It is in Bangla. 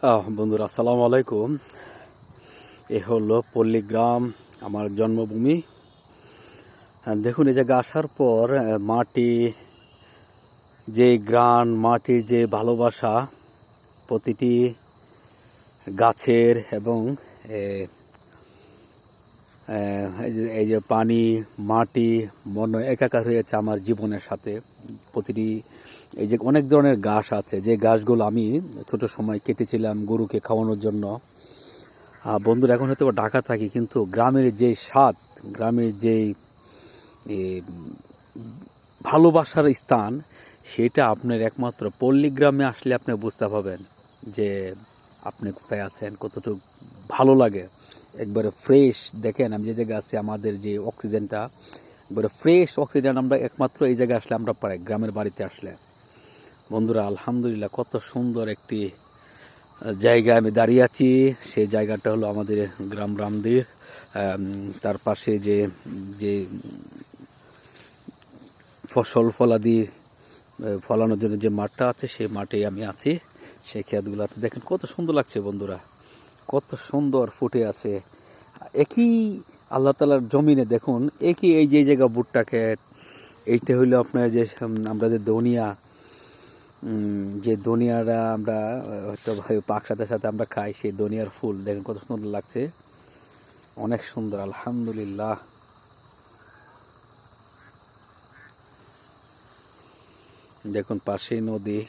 বন্ধুরা আসসালামু আলাইকুম। এ হলো পল্লীগ্রাম, আমার জন্মভূমি। দেখুন, এই জায়গায় আসার পর মাটি, যে গ্রান, মাটির যে ভালোবাসা, প্রতিটি গাছের এবং এ, এই যে পানি, মাটি মনে একাকার হয়েছে আমার জীবনের সাথে। প্রতিটি এই যে অনেক ধরনের ঘাস আছে, যে ঘাসগুলো আমি ছোট সময় কেটেছিলাম গরুকে খাওয়ানোর জন্য। বন্ধুরা, এখন হয়তো ঢাকা থাকি, কিন্তু গ্রামের যে স্বাদ, গ্রামের যেই এ, ভালোবাসার স্থান, সেটা আপনার একমাত্র পল্লীগ্রামে আসলে আপনি বুঝতে পারবেন যে আপনি কোথায় আছেন, কতটুকু ভালো লাগে। একবারে ফ্রেশ, দেখেন আমি যে জায়গায় আছি, আমাদের যে অক্সিজেনটা, একবারে ফ্রেশ অক্সিজেন আমরা একমাত্র এই জায়গায় আসলে আমরা পাই, গ্রামের বাড়িতে আসলে। বন্ধুরা, আলহামদুলিল্লাহ, কত সুন্দর একটি জায়গায় আমি দাঁড়িয়ে আছি। সেই জায়গাটা হলো আমাদের গ্রাম রামদির। তার পাশে যে যে ফসল ফলাদি ফলানোর জন্য যে মাঠটা আছে, সেই মাঠেই আমি আছি। সেই ক্ষেতগুলোতে দেখেন কত সুন্দর লাগছে বন্ধুরা, কত সুন্দর ফুটে আছে। একই আল্লাহ তালার জমিনে দেখুন, একই এই যে জায়গা ভুট্টা ক্ষেত, এইটা হইলো আপনার যে আমরা যে দুনিয়া, যে দুনিয়াটা আমরা হয়তো পাক সাথে সাথে আমরা খাই, সেই দুনিয়ার ফুল দেখেন কত সুন্দর লাগছে, অনেক সুন্দর আলহামদুলিল্লাহ। দেখুন পাশেই নদী,